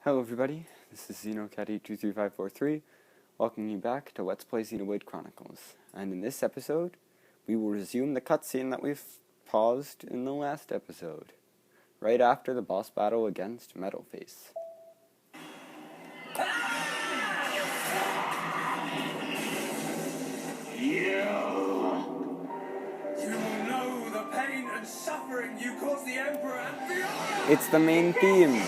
Hello everybody, this is XenoCat823543, welcoming you back to Let's Play Xenoblade Chronicles. And in this episode, we will resume the cutscene that we've paused in the last episode, right after the boss battle against Metalface. You will know the pain and suffering you caused the Emperor and beyond! It's the main theme!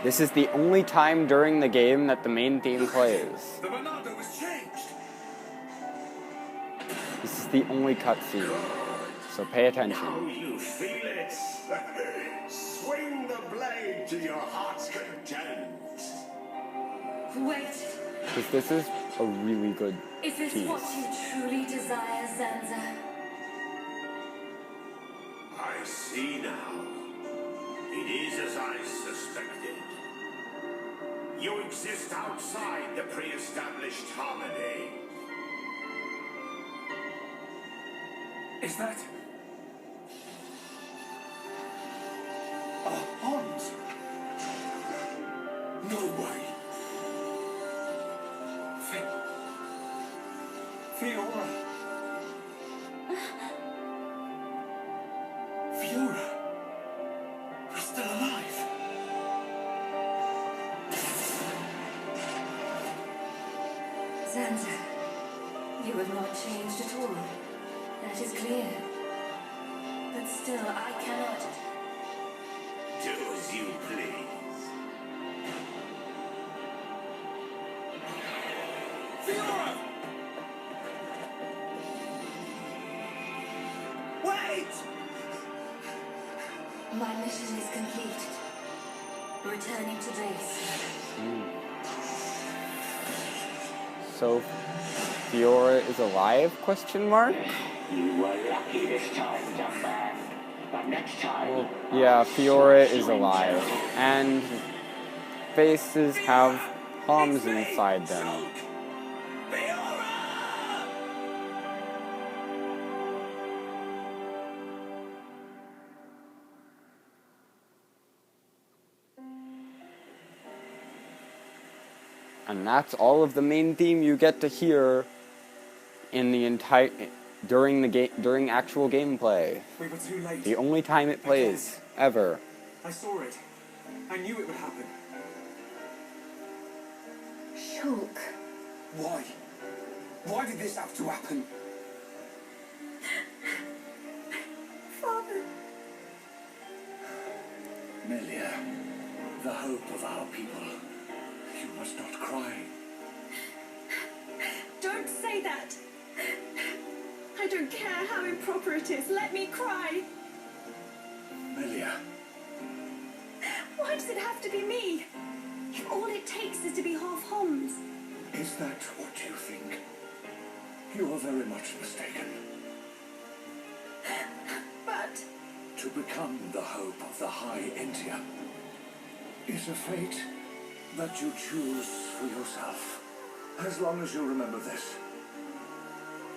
This is the only time during the game that the main theme plays. The Monado was changed! This is the only cutscene, so pay attention. Now you feel it! Swing the blade to your heart's content! Wait. Because this is a really good Is this tease. what you truly desire, Zanza? I see now. It is as I suspected. You exist outside the pre-established harmony. Is that... a pond? No way! Fiora! Fiora! You're still alive! Zanza, you have not changed at all. That is clear. But still, I cannot... Do as you please. Fiora! Wait! My mission is complete. Returning to base. So, Fiora is alive, question mark? You were lucky this time, young man. But next time... Well, yeah, Fiora is alive. And faces have palms inside them. And that's all of the main theme you get to hear in the entire during actual gameplay. We were too late. The only time it plays ever. I saw it. I knew it would happen. Shulk. Why? Why did this have to happen? Father. Melia, the hope of our people. You must not cry. Don't say that. I don't care how improper it is. Let me cry. Melia, Why does it have to be me? If all it takes is to be half Homs. is that what you think? You are very much mistaken. But... To become the hope of the High Entia is a fate that you choose for yourself. As long as you remember this,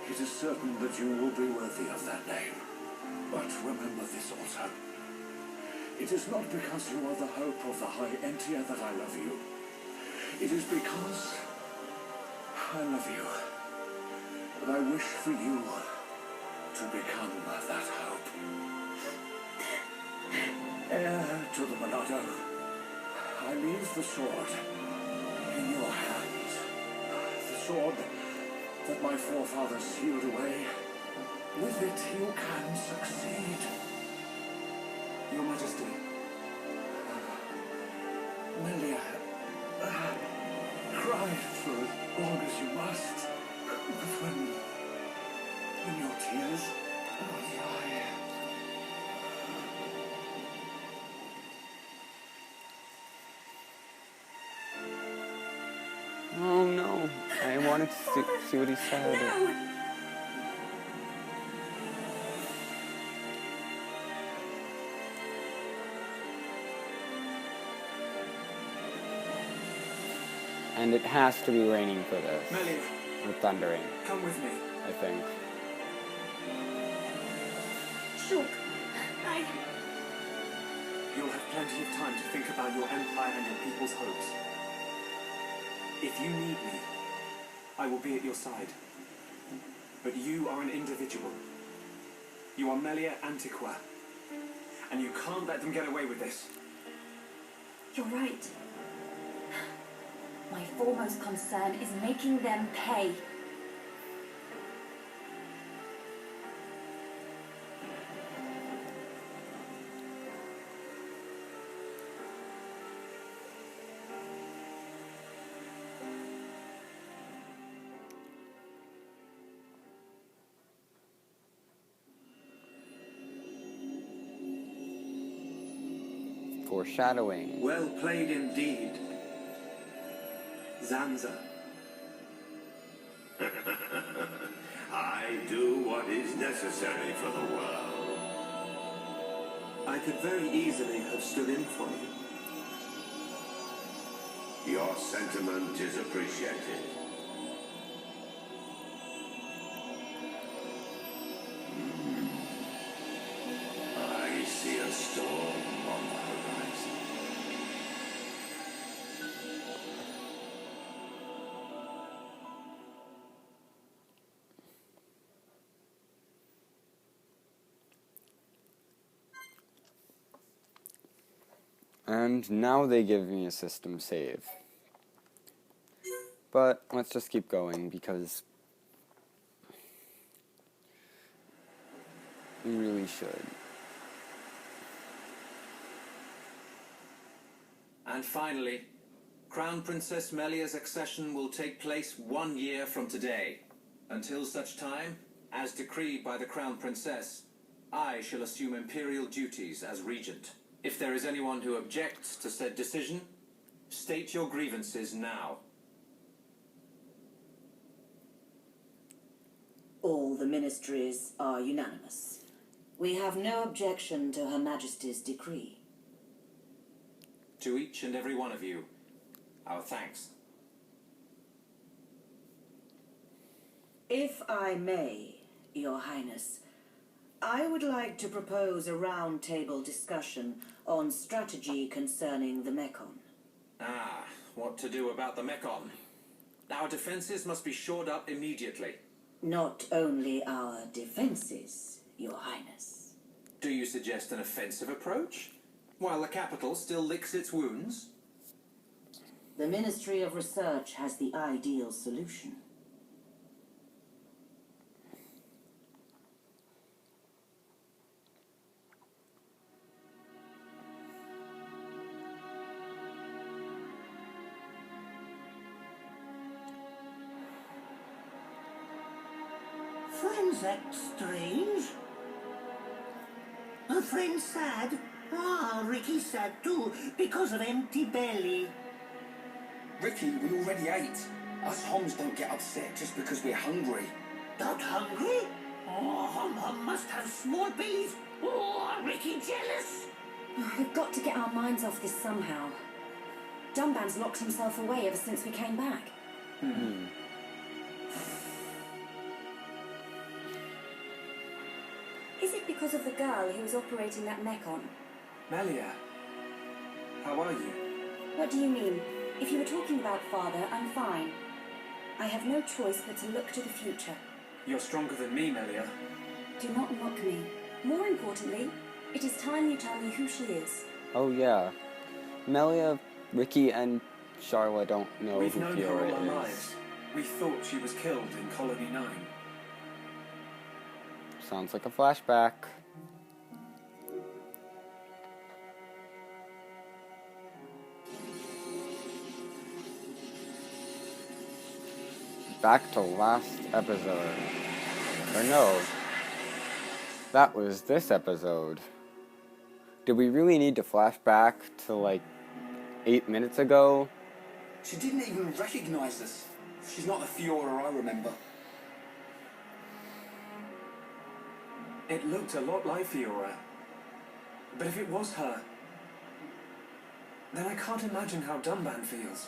it is certain that you will be worthy of that name. But remember this also. It is not because you are the hope of the High Entia that I love you. It is because I love you. And I wish for you to become that hope. Heir to the Monado, I leave the sword in your hands. The sword that my forefathers sealed away. With it you can succeed. Your Majesty. Melia, cry for as long as you must. But when your tears are dry. Oh no, I wanted to see what he said. No! And it has to be raining for this. Melia, Or thundering, come with me. I think. Shulk, You'll have plenty of time to think about your empire and your people's hopes. If you need me, I will be at your side. But you are an individual. You are Melia Antiqua. And you can't let them get away with this. You're right. My foremost concern is making them pay. Foreshadowing. Well played indeed. Zanza. I do what is necessary for the world. I could very easily have stood in for you. Your sentiment is appreciated. I see a storm on the horizon. And now they give me a system save. But let's just keep going because we really should. And finally, Crown Princess Melia's accession will take place 1 year from today. Until such time, as decreed by the Crown Princess, I shall assume imperial duties as regent. If there is anyone who objects to said decision, state your grievances now. All the ministries are unanimous. We have no objection to Her Majesty's decree. To each and every one of you, our thanks. If I may, Your Highness, I would like to propose a round-table discussion on strategy concerning the Mekon. Ah, what to do about the Mekon? Our defenses must be shored up immediately. Not only our defenses, Your Highness. Do you suggest an offensive approach? While the capital still licks its wounds? The Ministry of Research has the ideal solution. Friends act strange. A friend sad? Ah, Ricky's sad too, because of empty belly. Ricky, we already ate. Us Homs don't get upset just because we're hungry. Not hungry? Oh, Hum must have small bellies. Oh, Ricky jealous. We've got to get our minds off this somehow. Dunban's locked himself away ever since we came back. Is it because of the girl who was operating that Mekon? Melia, how are you? What do you mean? If you were talking about father, I'm fine. I have no choice but to look to the future. You're stronger than me, Melia. Do not mock me. More importantly, it is time you tell me who she is. Oh yeah. Melia, Ricky, and Charla don't know We've who known her all Fiora our is. lives. We thought she was killed in Colony 9. Sounds like a flashback. Back to last episode. Or no. That was this episode. Did we really need to flash back to like 8 minutes ago? She didn't even recognize us. She's not the Fiora I remember. It looked a lot like Fiora. But if it was her, then I can't imagine how Dunban feels.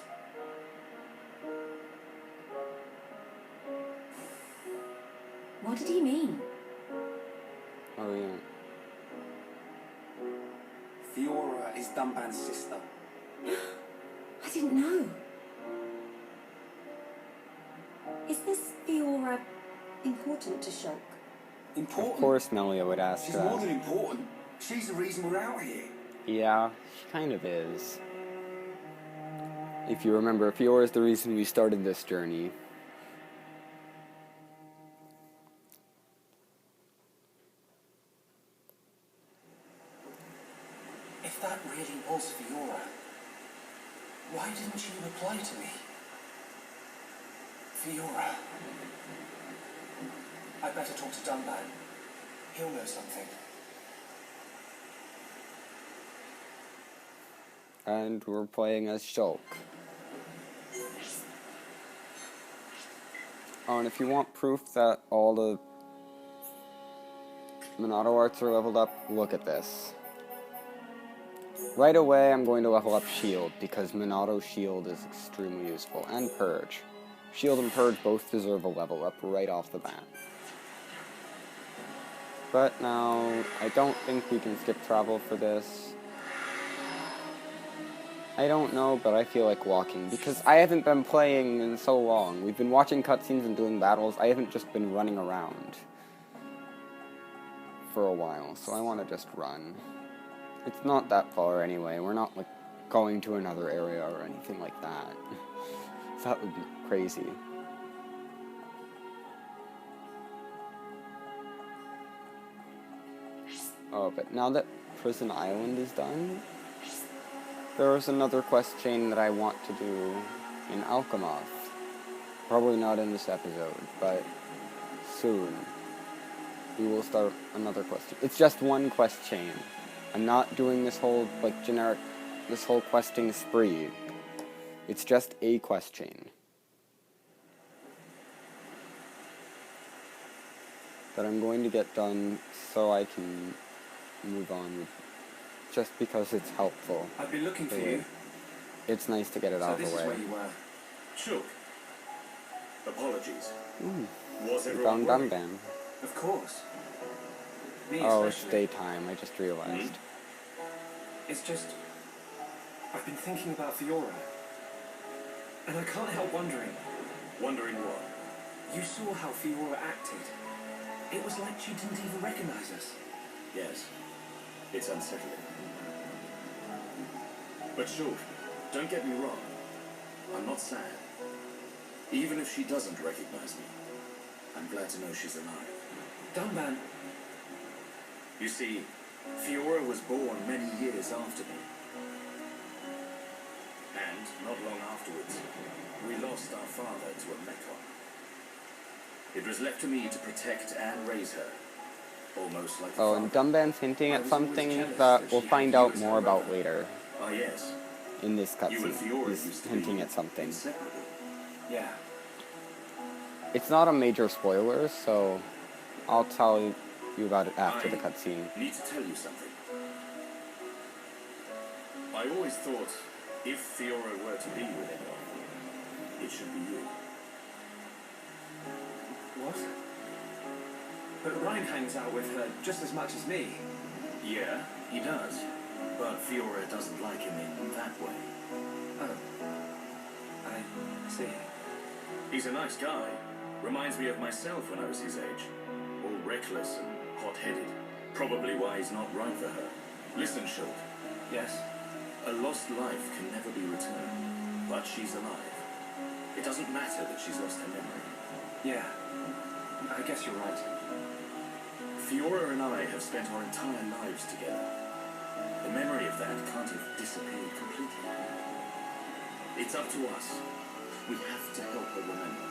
What did he mean? Oh yeah. Fiora is Dunban's sister. I didn't know. Is this Fiora important to Shulk? Important? Of course Melia would ask She's that. more than important. She's the reason we're out here. Yeah, she kind of is. If you remember, Fiora is the reason we started this journey. If that really was Fiora, why didn't she reply to me? Fiora. I better talk to Dunban. He'll know something. And we're playing as Shulk. Oh, and if you want proof that all the Monado arts are leveled up, look at this. Right away, I'm going to level up Shield, because Monado Shield is extremely useful, and Purge. Shield and Purge both deserve a level up right off the bat. But now, I don't think we can skip travel for this. I don't know, but I feel like walking, because I haven't been playing in so long. We've been watching cutscenes and doing battles. I haven't just been running around for a while, so I want to just run. It's not that far anyway. We're not, like, going to another area or anything like that. That would be crazy. Oh, but now that Prison Island is done, there is another quest chain that I want to do in Alchemoth. Probably not in this episode, but soon. We will start another quest chain. It's just one quest chain. I'm not doing this whole, like, generic, this whole questing spree. It's just a quest chain that I'm going to get done so I can move on with, just because it's helpful. I've been looking for you. It's nice to get it out of the way. So this is where you were. Shulk. Apologies. We Was everyone found worried? Dunban. Of course. Me Oh, it's especially. daytime, I just realized. It's just... I've been thinking about Fiora. And I can't help wondering. Wondering what? You saw how Fiora acted. It was like she didn't even recognize us. Yes. It's unsettling. But Shulk, don't get me wrong. I'm not sad. Even if she doesn't recognize me, I'm glad to know she's alive. Dunban, You see, Fiora was born many years after me. And, not long afterwards, we lost our father to a mechon. It was left to me to protect and raise her, almost like a Oh, and father. Dunban's hinting I at was always something jealous that that we'll she find had you out as more her about brother. later Ah, yes. in this You and cutscene. Fiora He's used to hinting be at something. inseparable. yeah. It's not a major spoiler, so I'll tell you about it after the cutscene. Need to tell you something. I always thought if Fiora were to be with anyone, it should be you. What? But Ryan hangs out with her just as much as me. Yeah, he does. But Fiora doesn't like him in that way. Oh. I see. He's a nice guy. Reminds me of myself when I was his age. All reckless and hot-headed. Probably why he's not right for her. Listen, Shulk. Yes? A lost life can never be returned. But she's alive. It doesn't matter that she's lost her memory. Yeah. I guess you're right. Fiora and I have spent our entire lives together. The memory of that can't have disappeared completely. It's up to us. We have to help her remember.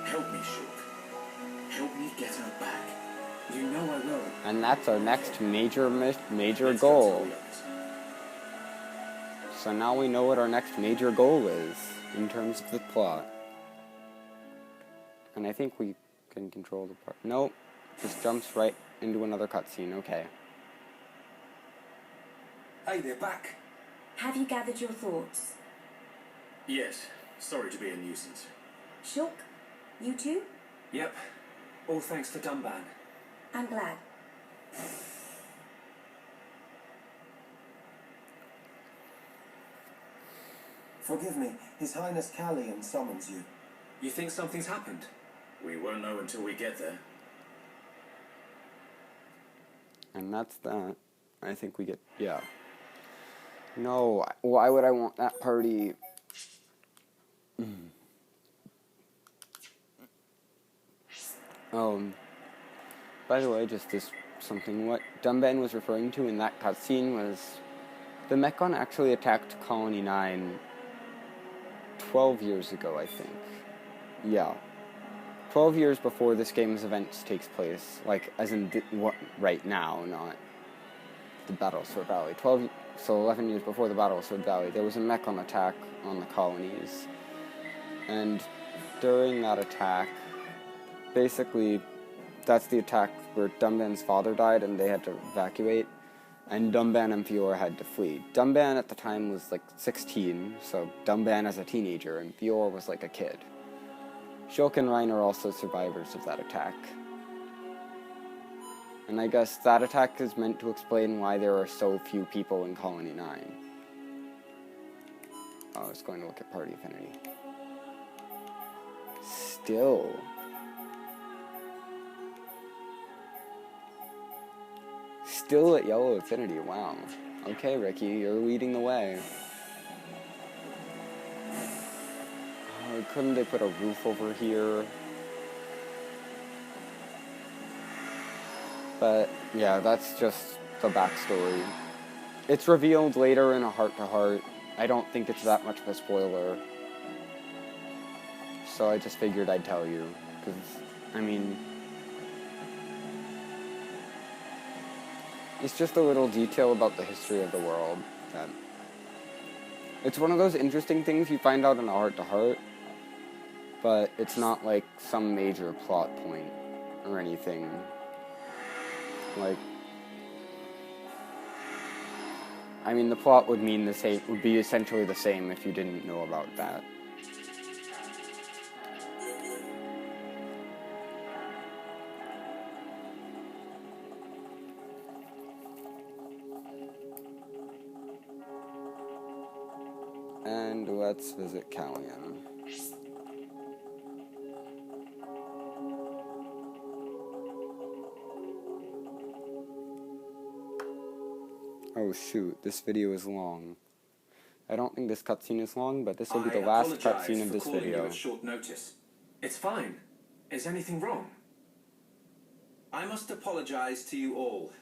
Help me, Shulk. Help me get her back. You know I will. And that's our next major Let's goal. go to the others. So now we know what our next major goal is in terms of the plot. And I think we can control the part. Nope. Just jumps right into another cutscene. Okay. Hey, they're back. Have you gathered your thoughts? Yes. Sorry to be a nuisance. Shulk, you too? Yep. All thanks to Dunban. I'm glad. Forgive me. His Highness Callian summons you. You think something's happened? We won't know until we get there. And that's that. I think we get... Yeah. No, why would I want that party? By the way, just this something, what Dunban was referring to in that cutscene was the Mechon actually attacked Colony 9 12 years ago, I think. Yeah. 12 years before this game's events takes place, like, as in right now, not the Battle of Sword Valley. 11 years before the Battle of Sword Valley, there was a Mechon attack on the colonies. And during that attack, basically, that's the attack where Dunban's father died and they had to evacuate, and Dunban and Fiora had to flee. Dunban at the time was like 16, so Dunban as a teenager, and Fiora was like a kid. Shulk and Rein are also survivors of that attack. And I guess that attack is meant to explain why there are so few people in Colony 9. Oh, I was going to look at Party Affinity. Still... Still at Yellow Affinity, wow. Okay, Ricky, you're leading the way. Oh, couldn't they put a roof over here? But, yeah, that's just the backstory. It's revealed later in a heart-to-heart. I don't think it's that much of a spoiler. So I just figured I'd tell you. Because, I mean... It's just a little detail about the history of the world. That it's one of those interesting things you find out in a heart-to-heart, but it's not like some major plot point or anything. Like, I mean, the plot would mean the same, would be essentially the same if you didn't know about that. And let's visit Callian. Oh shoot, this video is long. I don't think this cutscene is long, but this will be the last cutscene of this video. At short notice. It's fine. Is anything wrong? I must apologize to you all.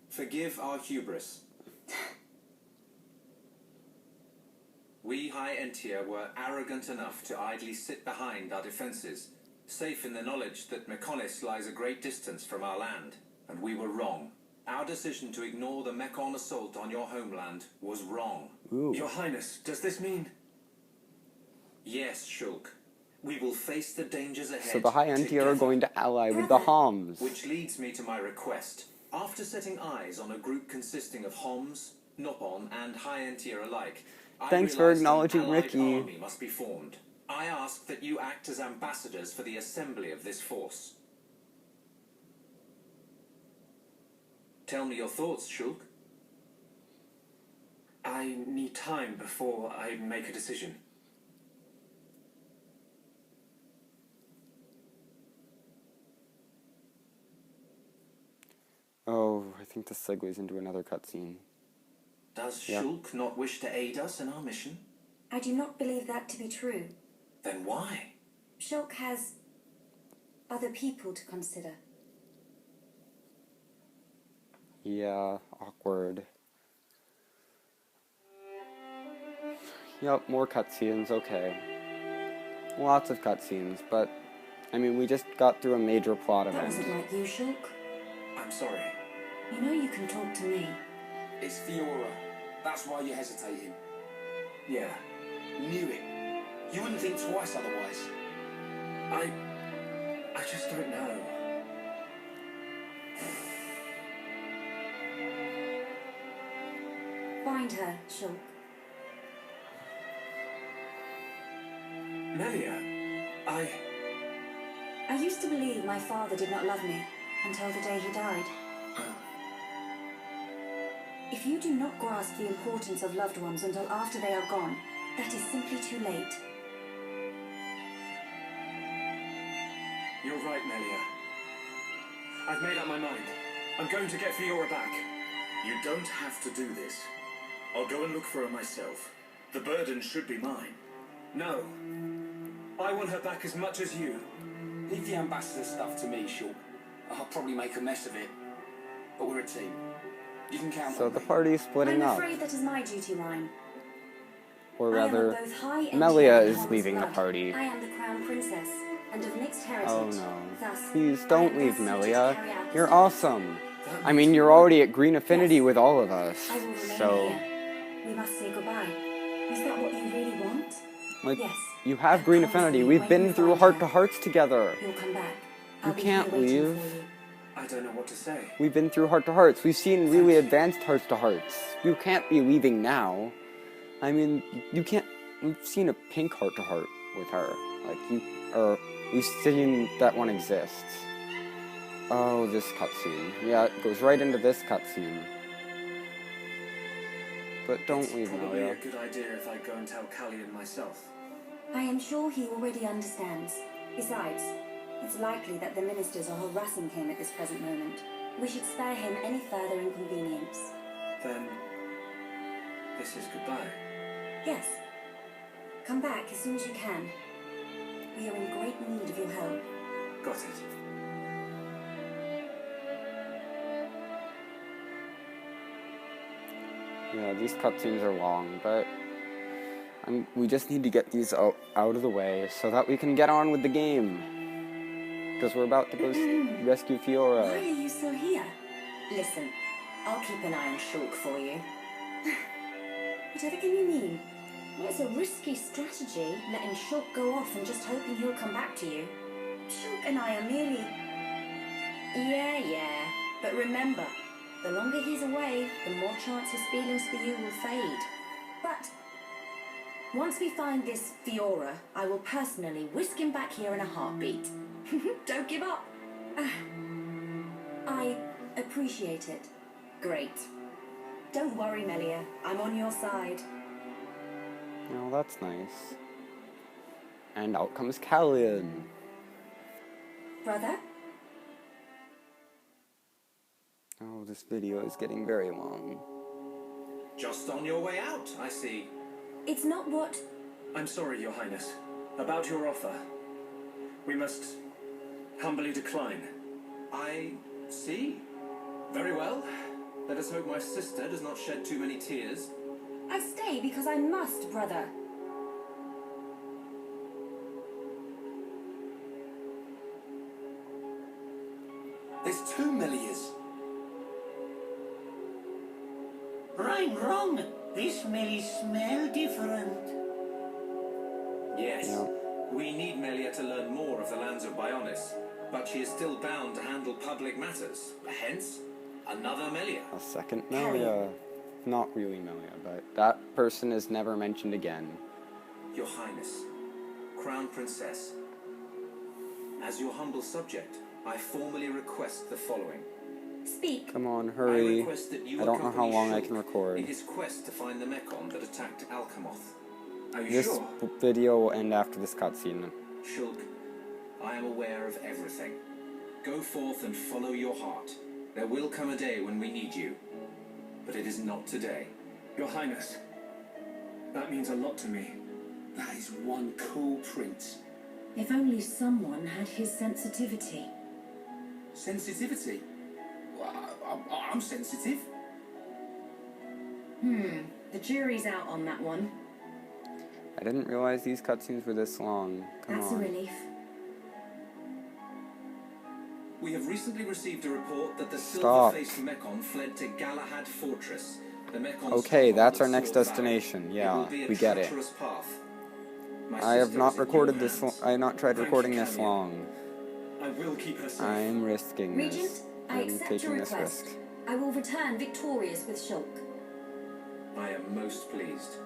Forgive our hubris. We High Entia were arrogant enough to idly sit behind our defenses, safe in the knowledge that Mechonis lies a great distance from our land, and we were wrong. Our decision to ignore the Mechon assault on your homeland was wrong. Ooh. Your Highness, does this mean... Yes, Shulk. We will face the dangers ahead. So the High Entia are going to ally with the Homs. Which leads me to my request. After setting eyes on a group consisting of Homs, Nopon, and High Entia alike, thanks for acknowledging Ricky. Army must be formed. I ask that you act as ambassadors for the assembly of this force. Tell me your thoughts, Shulk. I need time before I make a decision. Oh, I think this segues into another cutscene. Does Shulk not wish to aid us in our mission? I do not believe that to be true. Then why? Shulk has other people to consider. Yeah, awkward. Yup, more cutscenes, okay. Lots of cutscenes, but, I mean, we just got through a major plot That event. wasn't like you, Shulk. I'm sorry. You know you can talk to me. It's Fiora. That's why you're hesitating. Yeah. Knew it. You wouldn't think twice otherwise. I just don't know. Find her, Shulk. Melia, I used to believe my father did not love me until the day he died. If you do not grasp the importance of loved ones until after they are gone, That is simply too late. You're right, Melia. I've made up my mind. I'm going to get Fiora back. You don't have to do this. I'll go and look for her myself. The burden should be mine. No. I want her back as much as you. Leave the ambassador stuff to me, Shulk. I'll probably make a mess of it. But we're a team. You can count So on the me. party's splitting I'm up. afraid that is my duty line. Or I am rather, of both high and Melia low is Holmes leaving the blood. party. I am the crown princess, and of mixed heritage. Oh no. Thus, Please I don't am leave, best suited to Melia. carry out You're this awesome. I mean, you're already at green affinity Yes. with all of us. I will remain So, here. We must say goodbye. Is that what you really want? like, Yes. you have I green promise affinity. you, We've when been you through find heart-to-hearts together. You'll come back. You I'll be can't here waiting leave. for you. I don't know what to say. We've been through heart-to-hearts. We've seen really advanced hearts-to-hearts. You can't be leaving now. I mean, you can't... We've seen a pink heart-to-heart with her. Like, we've seen that one exists. Oh, this cutscene. Yeah, it goes right into this cutscene. But don't leave, Probably Melia. a good idea if I go and tell Callian myself. I am sure he already understands. Besides, it's likely that the ministers are harassing him at this present moment. We should spare him any further inconvenience. Then, this is goodbye. Yes. Come back as soon as you can. We are in great need of your help. Got it. Yeah, these cutscenes are long, but we just need to get these out of the way so that we can get on with the game. Because we're about to go rescue Why Fiora. are you still here? Listen, I'll keep an eye on Shulk for you. Whatever can you mean? Well, it's a risky strategy, letting Shulk go off and just hoping he'll come back to you. Shulk and I are merely... Yeah. But remember, the longer he's away, the more chance his feelings for you will fade. But once we find this Fiora, I will personally whisk him back here in a heartbeat. Don't give up. I appreciate it. Great. Don't worry, Melia. I'm on your side. Oh, that's nice. And out comes Callian. Brother? Oh, this video is getting very long. Just on your way out, I see. It's not what... I'm sorry, Your Highness. About your offer. We must humbly decline. I see. Very well. Let us hope my sister does not shed too many tears. I stay because I must, brother. There's 2 Melias. Right, wrong. This may smell different. Yes. Yeah. We need Melia to learn more of the lands of Bionis, but she is still bound to handle public matters. Hence, another Melia. A second Melia. Not really Melia, but that person is never mentioned again. Your Highness, Crown Princess, as your humble subject, I formally request the following. Speak. Come on, I hurry. request that you I don't know how accompany long I Shulk can record. in his quest to find the Mechon that attacked Alchemoth. Are you This sure? video will end after this cutscene. Shulk, I am aware of everything. Go forth and follow your heart. There will come a day when we need you, but it is not today. Your Highness, that means a lot to me. That is one cool prince. If only someone had his sensitivity. Sensitivity? Well, I'm sensitive. The jury's out on that one. I didn't realize these cutscenes were this long. Come That's a on. relief. We have recently received a report that the Stop. silver-faced Mechon fled to Galahad Fortress. The Mechon's Okay, that's stronghold our next at Sword destination. Valley. Yeah, It will be a we get it. treacherous path. My I have sister not is in recorded your this. hands. I have not tried Thank you, recording this Callian. long. I will keep her safe. I'm risking Regent, this. I I'm accept taking your this request. risk. I will return victorious with Shulk. I am most pleased.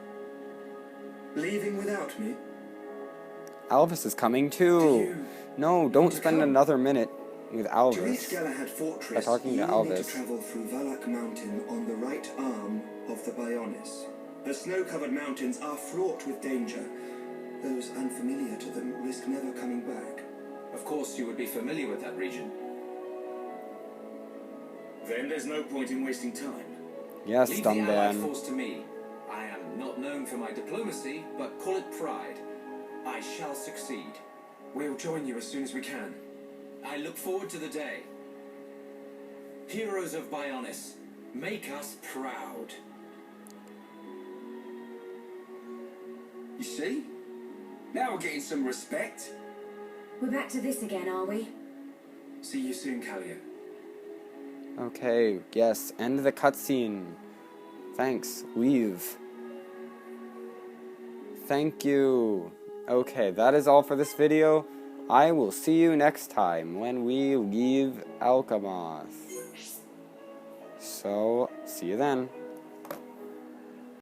Leaving without me? Alvis is coming too. you No, don't to spend come? another minute with To reach Alvis. Galahad Fortress, By talking you to will need Alvis. to travel through Valak Mountain on the right arm of the Bionis. The snow-covered mountains are fraught with danger. Those unfamiliar to them risk never coming back. Of course you would be familiar with that region. Then there's no point in wasting time. Yes, Leave the Allied Dumban. force to me. I am not known for my diplomacy, but call it pride. I shall succeed. We'll join you as soon as we can. I look forward to the day. Heroes of Bionis, make us proud. You see? Now we're getting some respect. We're back to this again, are we? See you soon, Kalia. Okay, yes, end the cutscene. Thanks, leave. Thank you. Okay, that is all for this video. I will see you next time when we leave Alchemath. So, see you then.